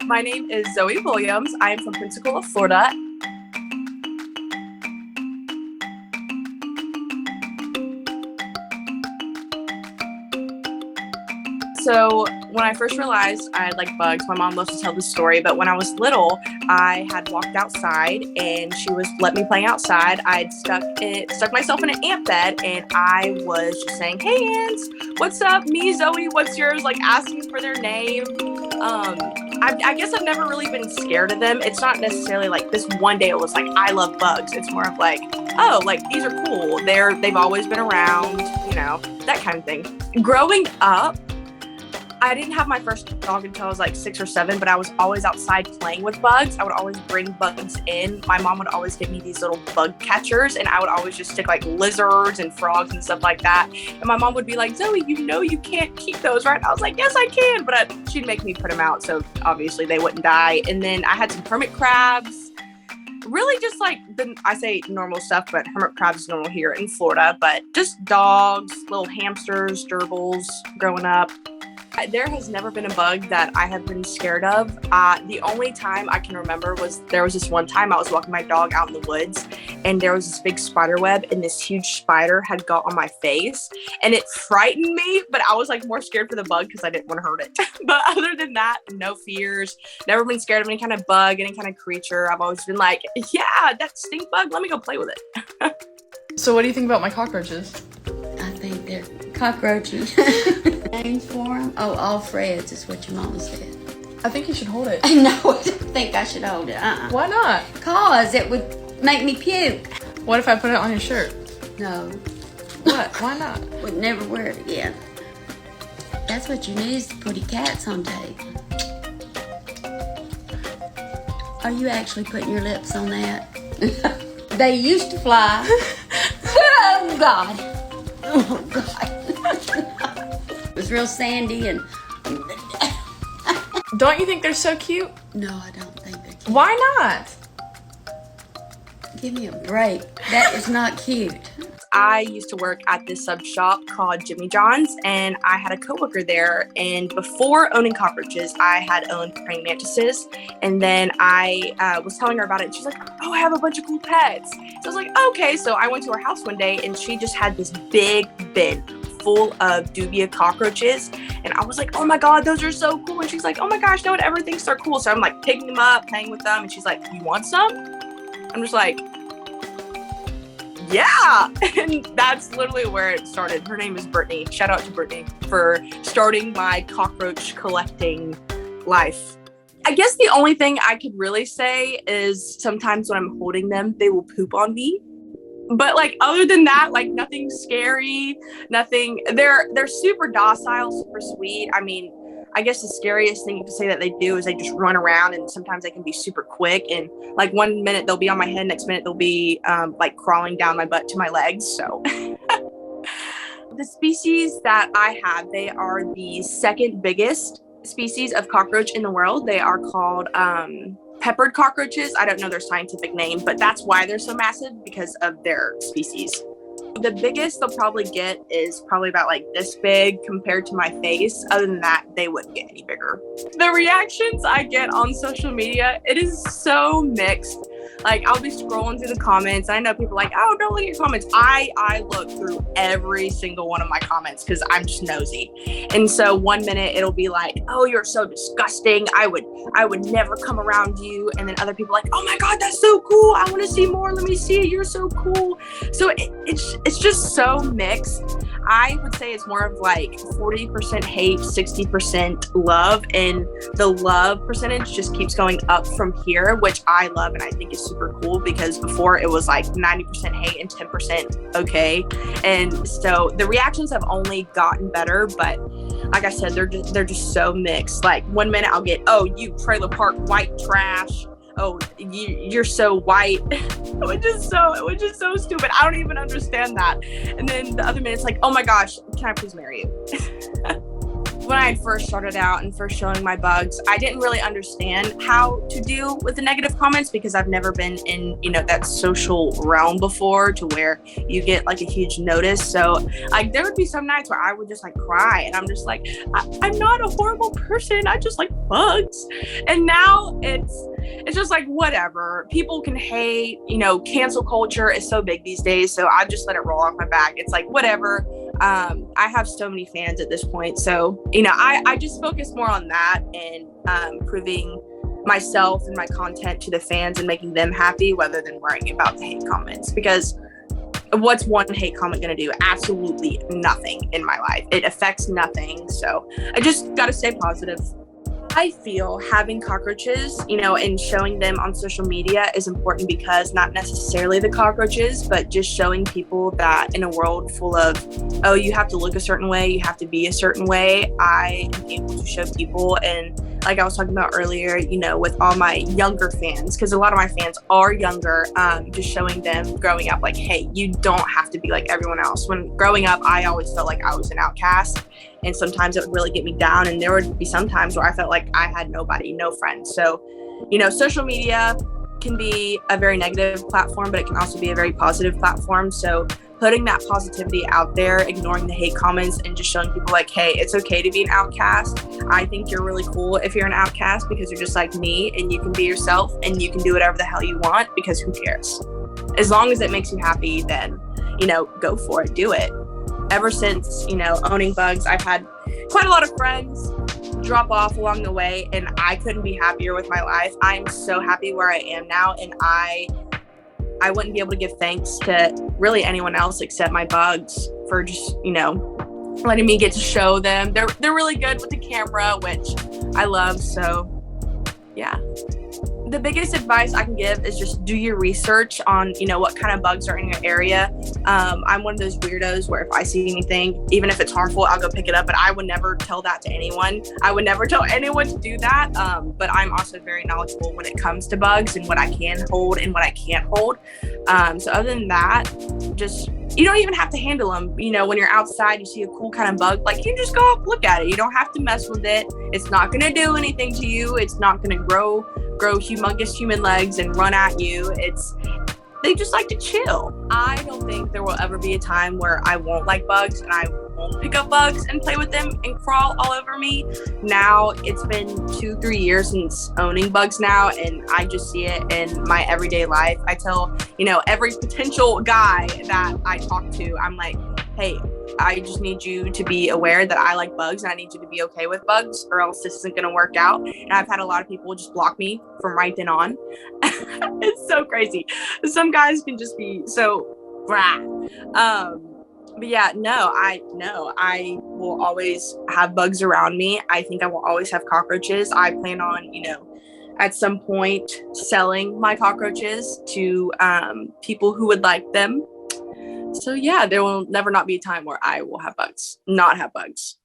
My name is Zoe Williams. I am from Pensacola, Florida. So when I first realized I like bugs, my mom loves to tell this story, but when I was little, I had walked outside and she was let me play outside. I'd stuck myself in an ant bed and I was just saying, "Hey ants, what's up? Me, Zoe, what's yours?" Like asking for their name. I guess I've never really been scared of them. It's not necessarily like this one day it was like, I love bugs. It's more of like, oh, like these are cool. They've always been around, that kind of thing. Growing up, I didn't have my first dog until I was like 6 or 7, but I was always outside playing with bugs. I would always bring bugs in. My mom would always give me these little bug catchers, and I would always just stick like lizards and frogs and stuff like that. And my mom would be like, "Zoe, you can't keep those, right?" And I was like, "Yes, I can," but she'd make me put them out, so obviously they wouldn't die. And then I had some hermit crabs. Really just like, I say normal stuff, but hermit crabs is normal here in Florida, but just dogs, little hamsters, gerbils growing up. There has never been a bug that I have been scared of. The only time I can remember was there was this one time I was walking my dog out in the woods and there was this big spider web and this huge spider had got on my face and it frightened me, but I was like more scared for the bug because I didn't want to hurt it. But other than that, no fears. Never been scared of any kind of bug, any kind of creature. I've always been like, yeah, that stink bug, let me go play with it. So what do you think about my cockroaches? I think they're cockroachy. Names for them? Oh, all Freds is what your mama said. I think you should hold it. No, I don't think I should hold it. Why not? Cause it would make me puke. What if I put it on your shirt? No. What? Why not? Would never wear it again. That's what you need is to put your cats on tape. Are you actually putting your lips on that? They used to fly. Oh, God. Oh, God. It was real sandy and... Don't you think they're so cute? No, I don't think they're cute. Why not? Give me a break. That is not cute. I used to work at this sub shop called Jimmy John's, and I had a coworker there. And before owning cockroaches, I had owned praying mantises. And then I was telling her about it. And she's like, "Oh, I have a bunch of cool pets." So I was like, "Okay." So I went to her house one day, and she just had this big bin full of dubia cockroaches. And I was like, "Oh my God, those are so cool." And she's like, "Oh my gosh, no one ever thinks they're cool." So I'm like picking them up, playing with them. And she's like, "You want some?" I'm just like, yeah. And that's literally where it started. Her name is Brittany. Shout out to Brittany for starting my cockroach collecting life. I guess the only thing I could really say is sometimes when I'm holding them, they will poop on me. But like other than that, like nothing scary, nothing. They're super docile, super sweet. I mean, I guess the scariest thing you can say that they do is they just run around, and sometimes they can be super quick. And like one minute they'll be on my head, next minute they'll be like crawling down my butt to my legs. So the species that I have, they are the second biggest species of cockroach in the world. They are called peppered cockroaches. I don't know their scientific name, but that's why they're so massive, because of their species. The biggest they'll probably get is probably about like this big compared to my face. Other than that, they wouldn't get any bigger. The reactions I get on social media, it is so mixed. Like I'll be scrolling through the comments. I know people are like, "Oh, don't look at your comments." I look through every single one of my comments because I'm just nosy. And so one minute it'll be like, "Oh, you're so disgusting. I would never come around you." And then other people are like, "Oh my God, that's so cool. I want to see more. Let me see it. You're so cool." So it's just so mixed. I would say it's more of like 40% hate, 60% love, and the love percentage just keeps going up from here, which I love and I think is super cool, because before it was like 90% hate and 10% okay. And so the reactions have only gotten better, but like I said, they're just so mixed. Like one minute I'll get, "Oh, you trailer park white trash. Oh, you're so white." It was just so stupid. I don't even understand that. And then the other minute it's like, "Oh my gosh, can I please marry you?" when I had first started out and first showing my bugs, I didn't really understand how to deal with the negative comments because I've never been in, that social realm before to where you get like a huge notice. So like there would be some nights where I would just like cry and I'm just like, I'm not a horrible person. I just like bugs. And now it's just like, whatever. People can hate, cancel culture is so big these days. So I just let it roll off my back. It's like, whatever. I have so many fans at this point. So, I just focus more on that and proving myself and my content to the fans and making them happy rather than worrying about the hate comments. Because what's one hate comment going to do? Absolutely nothing in my life. It affects nothing. So I just got to stay positive. I feel having cockroaches, and showing them on social media is important because not necessarily the cockroaches, but just showing people that in a world full of, oh, you have to look a certain way, you have to be a certain way, I am able to show people. And like I was talking about earlier, with all my younger fans, because a lot of my fans are younger, just showing them growing up like, hey, you don't have to be like everyone else. When growing up, I always felt like I was an outcast. And sometimes it would really get me down. And there would be some times where I felt like I had nobody, no friends. So, social media can be a very negative platform, but it can also be a very positive platform. So putting that positivity out there, ignoring the hate comments and just showing people like, hey, it's okay to be an outcast. I think you're really cool if you're an outcast because you're just like me and you can be yourself and you can do whatever the hell you want because who cares? As long as it makes you happy, then, go for it, do it. Ever since, owning bugs, I've had quite a lot of friends drop off along the way and I couldn't be happier with my life. I'm so happy where I am now and I wouldn't be able to give thanks to really anyone else except my bugs for just, letting me get to show them. They're really good with the camera, which I love. So yeah. The biggest advice I can give is just do your research on, what kind of bugs are in your area. I'm one of those weirdos where if I see anything, even if it's harmful, I'll go pick it up, but I would never tell that to anyone. I would never tell anyone to do that. But I'm also very knowledgeable when it comes to bugs and what I can hold and what I can't hold. So other than that, just, you don't even have to handle them. When you're outside, you see a cool kind of bug, like you just go up, look at it. You don't have to mess with it. It's not going to do anything to you. It's not going to grow humongous human legs and run at you. They just like to chill. I don't think there will ever be a time where I won't like bugs and I won't pick up bugs and play with them and crawl all over me. Now it's been 2-3 years since owning bugs now, and I just see it in my everyday life. I tell, every potential guy that I talk to, I'm like, hey, I just need you to be aware that I like bugs and I need you to be okay with bugs or else this isn't going to work out. And I've had a lot of people just block me from right then on. It's so crazy. Some guys can just be so but yeah, I will always have bugs around me. I think I will always have cockroaches. I plan on, at some point selling my cockroaches to people who would like them. So yeah, there will never not be a time where I will have bugs, not have bugs.